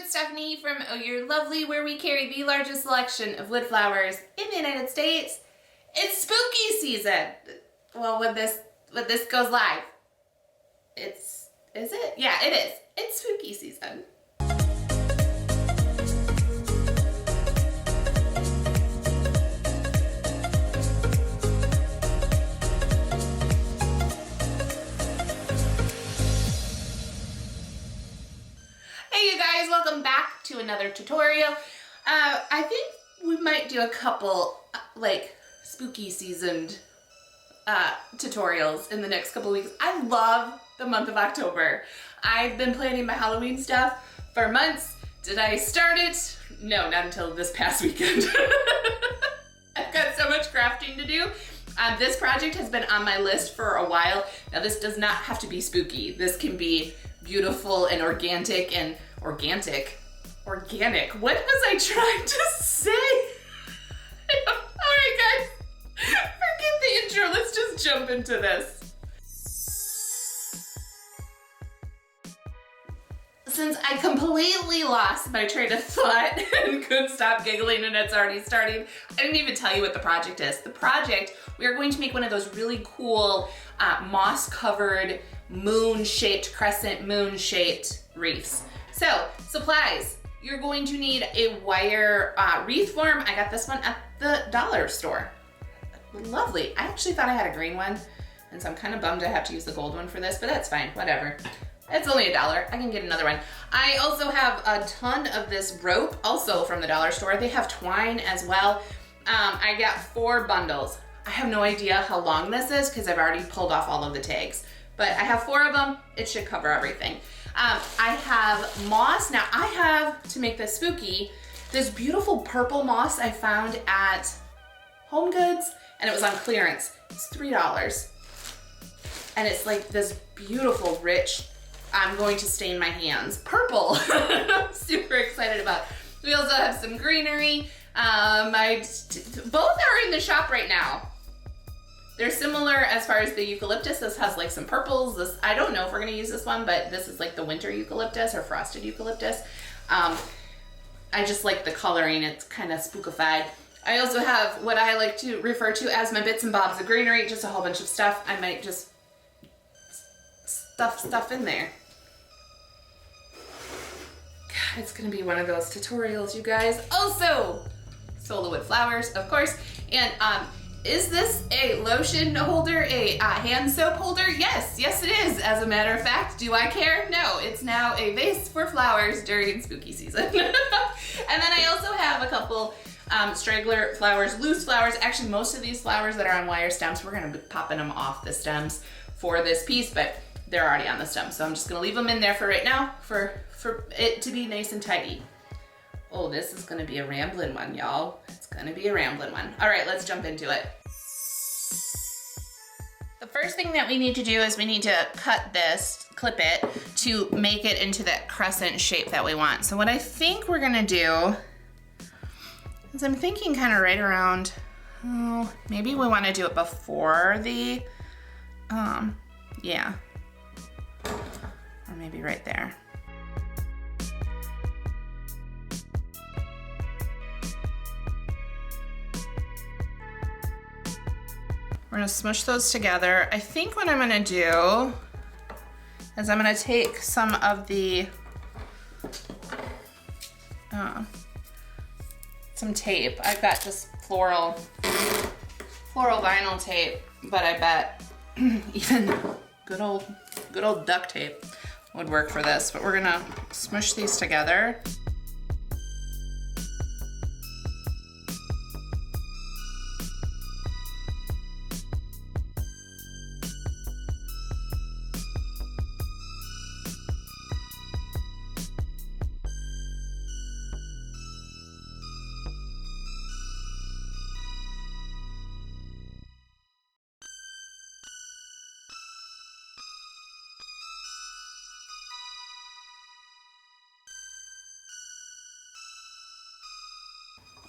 it's Stephanie from Oh You're Lovely, where we carry the largest selection of wood flowers in the United States. It's spooky season. Well, when this goes live, is it? Yeah, it is. It's spooky season. Hey you guys, welcome back to another tutorial. I think we might do a couple like spooky seasoned tutorials in the next couple weeks. I love the month of October. I've been planning my Halloween stuff for months. Did I start it? No, not until this past weekend. I've got so much crafting to do. This project has been on my list for a while. Now this does not have to be spooky. This can be beautiful and organic. What was I trying to say? Alright guys, forget the intro, let's just jump into this. Since I completely lost my train of thought and couldn't stop giggling and it's already starting, I didn't even tell you what the project is. The project, we are going to make one of those really cool moss-covered moon-shaped, crescent moon-shaped wreaths. So, supplies. You're going to need a wire wreath form. I got this one at the dollar store. Lovely. I actually thought I had a green one, and so I'm kind of bummed I have to use the gold one for this, but that's fine, whatever. It's only $1. I can get another one. I also have a ton of this rope, also from the dollar store. They have twine as well. I got 4 bundles. I have no idea how long this is because I've already pulled off all of the tags, but I have 4 of them. It should cover everything. I have moss. Now I have, to make this spooky, this beautiful purple moss I found at Home Goods, and it was on clearance. It's $3. And it's like this beautiful, rich, I'm going to stain my hands, purple. I'm super excited about. We also have some greenery. Both are in the shop right now. They're similar as far as the eucalyptus. This has like some purples. This, I don't know if we're gonna use this one, but this is like the winter eucalyptus or frosted eucalyptus. I just like the coloring. It's kind of spookified. I also have what I like to refer to as my bits and bobs of greenery, just a whole bunch of stuff. I might just stuff stuff in there. God, it's gonna be one of those tutorials, you guys. Also, Sola wood flowers, of course, and is this a lotion holder, a hand soap holder? Yes, yes it is. As a matter of fact, do I care? No, it's now a vase for flowers during spooky season. And then I also have a couple straggler flowers, loose flowers. Actually, most of these flowers that are on wire stems, we're gonna be popping them off the stems for this piece, but they're already on the stem. So I'm just gonna leave them in there for right now for it to be nice and tidy. Oh, this is gonna be a rambling one, y'all. It's gonna be a rambling one. All right, let's jump into it. The first thing that we need to do is we need to cut this, clip it, to make it into that crescent shape that we want. So what I think we're gonna do is I'm thinking kind of right around, oh, maybe we wanna do it before the, yeah, or maybe right there. We're gonna smush those together. I think what I'm gonna do is I'm gonna take some of the, some tape. I've got just floral vinyl tape, but I bet even good old duct tape would work for this. But we're gonna smush these together.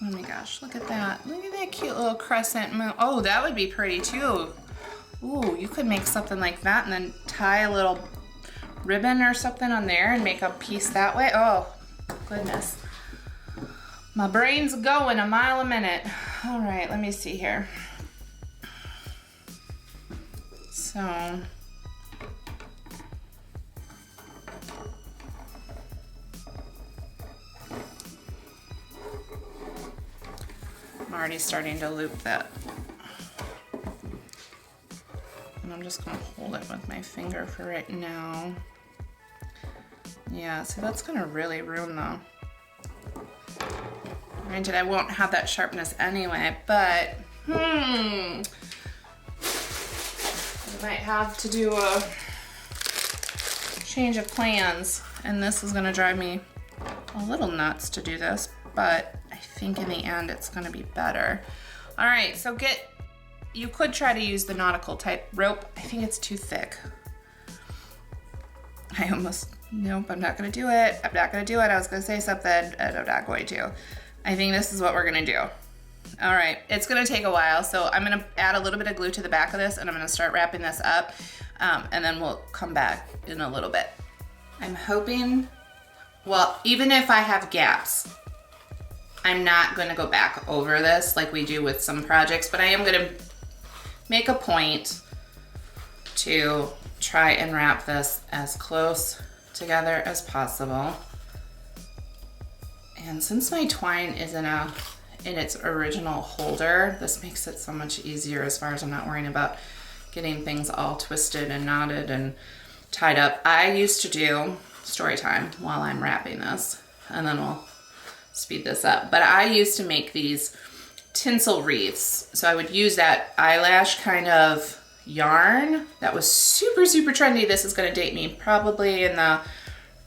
Oh my gosh, look at that. Look at that cute little crescent moon. Oh, that would be pretty too. Ooh, you could make something like that and then tie a little ribbon or something on there and make a piece that way. Oh, Goodness. My brain's going a mile a minute. All right, let me see here. So, I'm already starting to loop that. And I'm just gonna hold it with my finger for right now. Yeah, so that's gonna really ruin the, granted I won't have that sharpness anyway, but I might have to do a change of plans, and this is gonna drive me a little nuts to do this, but I think in the end it's gonna be better. All right, so you could try to use the nautical type rope. I think it's too thick. Nope, I'm not gonna do it. I'm not gonna do it. I was gonna say something and I'm not going to. I think this is what we're gonna do. All right, it's gonna take a while, so I'm gonna add a little bit of glue to the back of this and I'm gonna start wrapping this up, and then we'll come back in a little bit. I'm hoping, well, even if I have gaps, I'm not gonna go back over this like we do with some projects, but I am gonna make a point to try and wrap this as close together as possible. And since my twine is in its original holder, this makes it so much easier as far as I'm not worrying about getting things all twisted and knotted and tied up. I used to do story time while I'm wrapping this, and then we'll speed this up. But I used to make these tinsel wreaths. So I would use that eyelash kind of yarn that was super, super trendy. This is gonna date me probably in the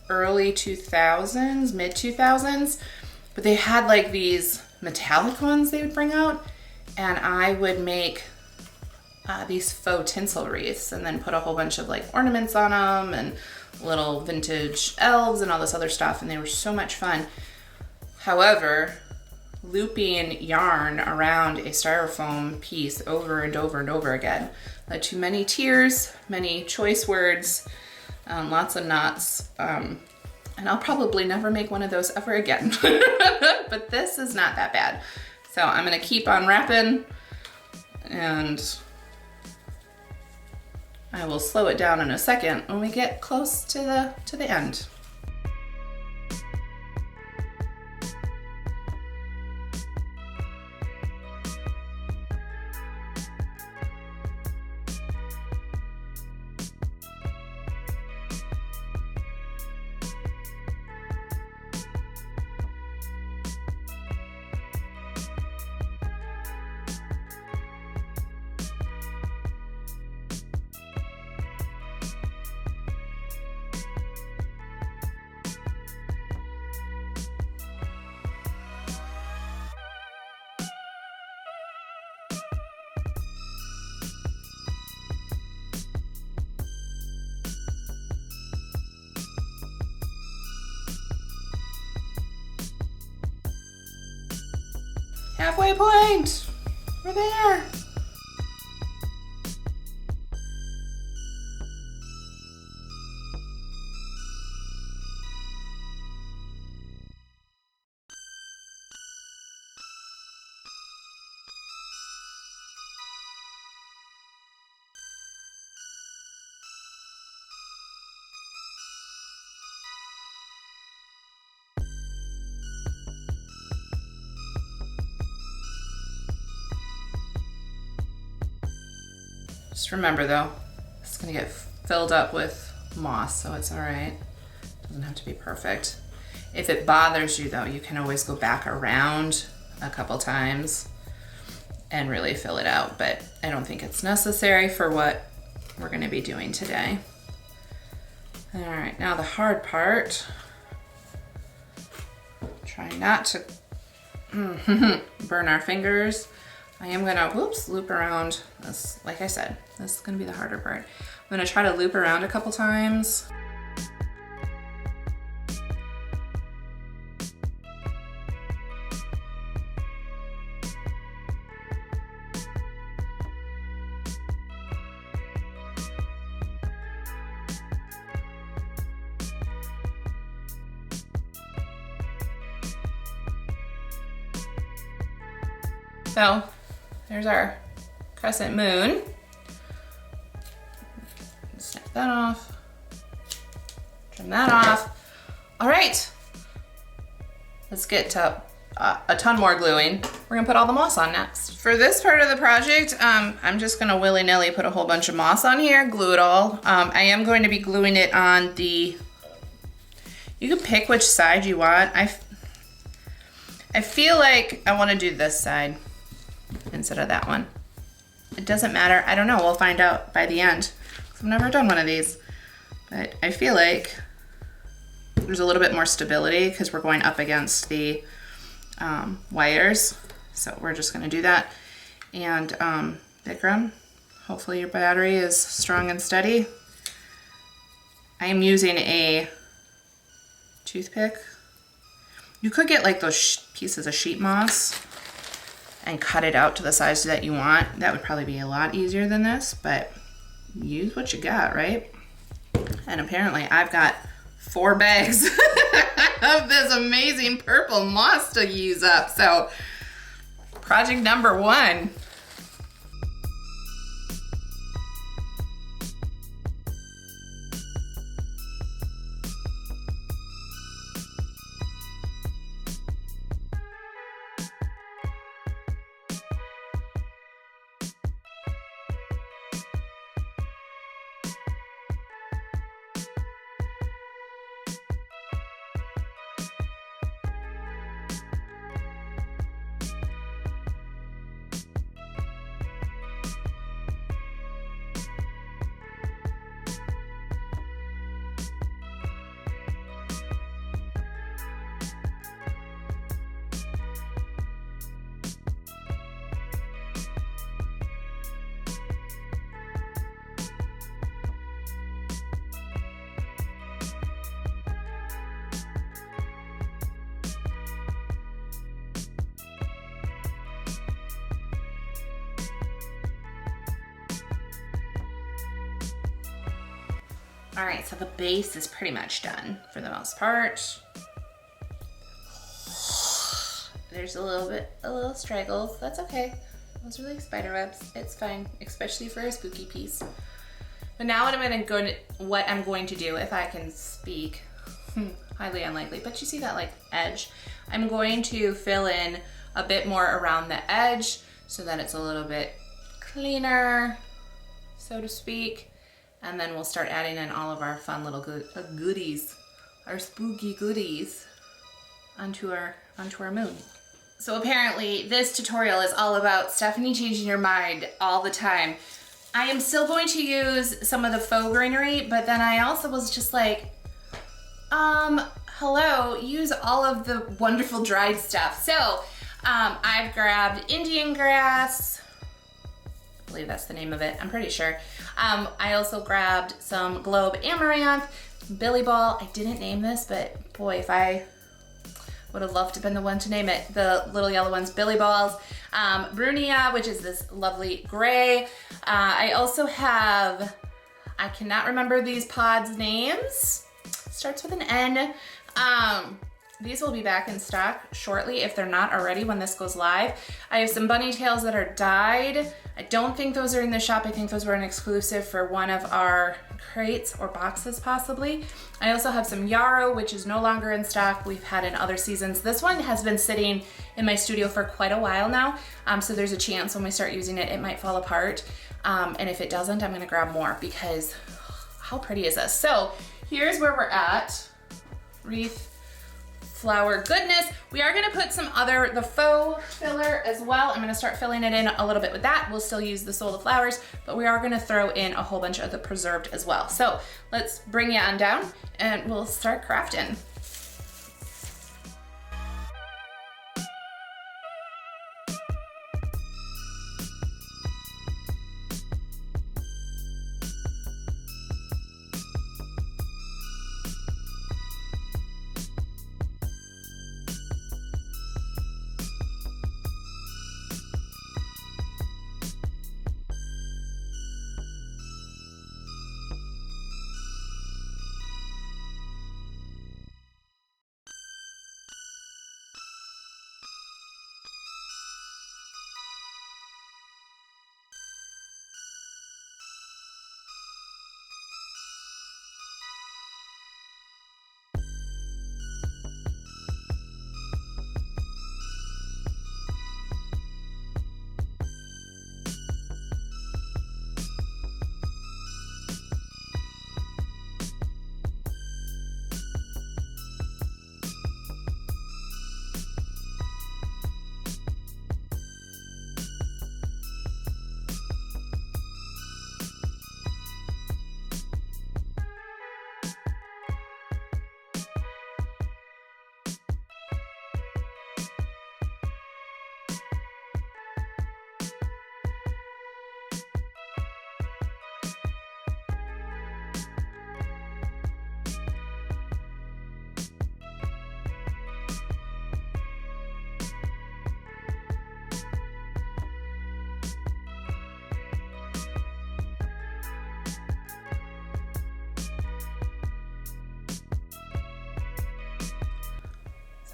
early 2000s, mid 2000s. But they had like these metallic ones they would bring out, and I would make these faux tinsel wreaths and then put a whole bunch of like ornaments on them and little vintage elves and all this other stuff, and they were so much fun. However, looping yarn around a styrofoam piece over and over and over again led to many tears, many choice words, lots of knots, and I'll probably never make one of those ever again. But this is not that bad. So I'm gonna keep on wrapping, and I will slow it down in a second when we get close to the end. Halfway point! We're there! Just remember though, it's gonna get filled up with moss, so it's all right. Doesn't have to be perfect. If it bothers you though, you can always go back around a couple times and really fill it out, but I don't think it's necessary for what we're gonna be doing today. All right, now the hard part. Try not to burn our fingers. I am gonna, loop around this. Like I said, this is gonna be the harder part. I'm gonna try to loop around a couple times. So there's our crescent moon. Snap that off. Trim that off. All right, let's get to a ton more gluing. We're gonna put all the moss on next. For this part of the project, I'm just gonna willy-nilly put a whole bunch of moss on here, glue it all. I am going to be gluing it on the, you can pick which side you want. I feel like I wanna do this side instead of that one. It doesn't matter, I don't know, we'll find out by the end. I've never done one of these, but I feel like there's a little bit more stability because we're going up against the wires. So we're just gonna do that. And Vikram, hopefully your battery is strong and steady. I am using a toothpick. You could get like those pieces of sheet moss and cut it out to the size that you want. That would probably be a lot easier than this, but use what you got, right? And apparently I've got 4 bags of this amazing purple moss to use up. So project number 1. All right, so the base is pretty much done for the most part. There's a little straggles. That's okay. Those are like spider webs. It's fine, especially for a spooky piece. But now what I'm going to do, if I can speak, highly unlikely, but you see that like edge? I'm going to fill in a bit more around the edge so that it's a little bit cleaner, so to speak. And then we'll start adding in all of our fun little goodies, our spooky goodies onto our moon. So apparently this tutorial is all about Stephanie changing your mind all the time. I am still going to use some of the faux greenery, but then I also was just like, hello, use all of the wonderful dried stuff. So I've grabbed Indian grass, I believe that's the name of it, I'm pretty sure. I also grabbed some globe amaranth, billy ball. I didn't name this, but boy, if I would have loved to have been the one to name it. The little yellow ones, billy balls. Brunia, which is this lovely gray. I also have, I cannot remember these pods' names. Starts with an N. These will be back in stock shortly if they're not already when this goes live. I have some bunny tails that are dyed. I don't think those are in the shop. I think those were an exclusive for one of our crates or boxes possibly. I also have some yarrow, which is no longer in stock. We've had in other seasons. This one has been sitting in my studio for quite a while now. So there's a chance when we start using it, it might fall apart. And if it doesn't, I'm gonna grab more because how pretty is this? So here's where we're at. Wreath flower goodness. We are gonna put some the faux filler as well. I'm gonna start filling it in a little bit with that. We'll still use the Sola flowers, but we are gonna throw in a whole bunch of the preserved as well. So let's bring you on down and we'll start crafting.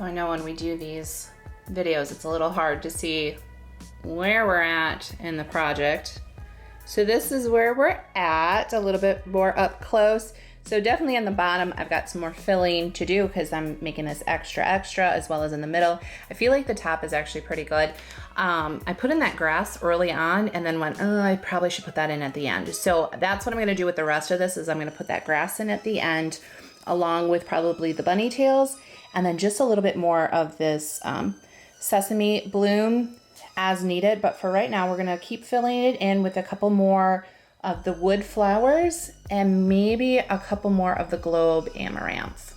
So I know when we do these videos, it's a little hard to see where we're at in the project. So this is where we're at, a little bit more up close. So definitely on the bottom, I've got some more filling to do because I'm making this extra, as well as in the middle. I feel like the top is actually pretty good. I put in that grass early on and then went, oh, I probably should put that in at the end. So that's what I'm gonna do with the rest of this is I'm gonna put that grass in at the end along with probably the bunny tails and then just a little bit more of this sesame bloom as needed. But for right now, we're gonna keep filling it in with a couple more of the wood flowers and maybe a couple more of the globe amaranth.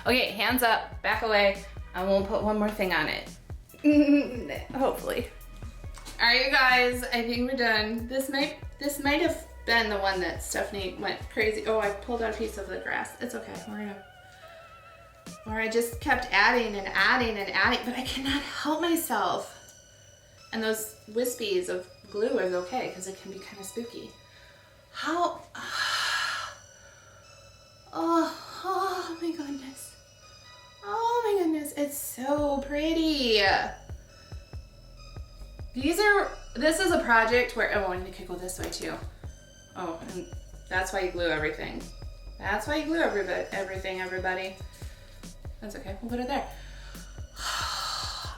Okay, hands up, back away. I won't put one more thing on it. Hopefully. All right, you guys, I think we're done. This might have been the one that Stephanie went crazy. Oh, I pulled out a piece of the grass. It's okay, or I just kept adding and adding and adding, but I cannot help myself. And those wispies of glue is okay, because it can be kind of spooky. How, oh my goodness. Oh my goodness, it's so pretty. This is a project where, oh, I need to go this way too. Oh, and that's why you glue everything. That's why you glue everything, everybody. That's okay, we'll put it there.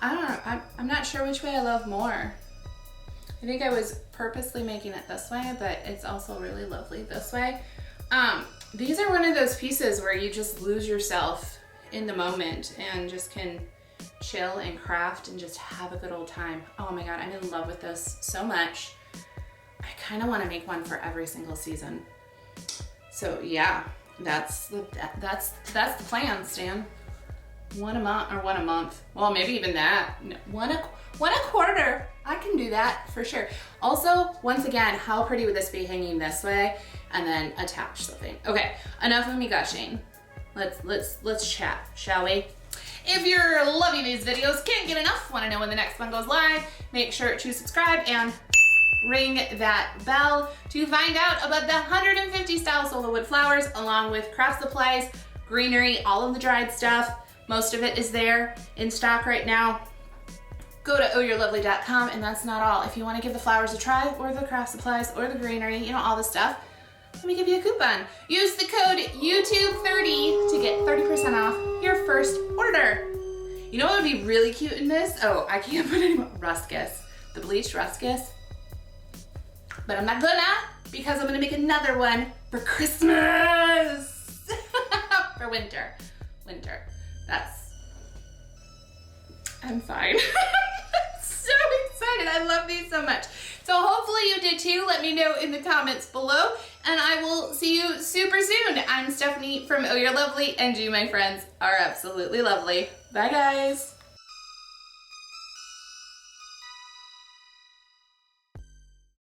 I don't know, I'm not sure which way I love more. I think I was purposely making it this way, but it's also really lovely this way. These are one of those pieces where you just lose yourself in the moment and just can chill and craft and just have a good old time. Oh my God, I'm in love with this so much. I kind of want to make one for every single season. So yeah, that's the plan, Stan. One a month. Well, maybe even that. One a quarter. I can do that for sure. Also, once again, how pretty would this be hanging this way and then attach something? Okay, enough of me gushing. Let's chat, shall we? If you're loving these videos, can't get enough, want to know when the next one goes live, make sure to subscribe and ring that bell to find out about the 150 style Sola wood flowers along with craft supplies, greenery, all of the dried stuff. Most of it is there in stock right now. Go to ohyourlovely.com, and that's not all. If you want to give the flowers a try or the craft supplies or the greenery, you know, all the stuff, let me give you a coupon. Use the code YouTube30 to get 30% off your first order. You know what would be really cute in this? Oh, I can't put any more ruscus, the bleached ruscus. But I'm not gonna, because I'm gonna make another one for Christmas. For winter. I'm fine. So excited, I love these so much. So hopefully you did too. Let me know in the comments below, and I will see you super soon. I'm Stephanie from Oh You're Lovely, and you, my friends, are absolutely lovely. Bye guys.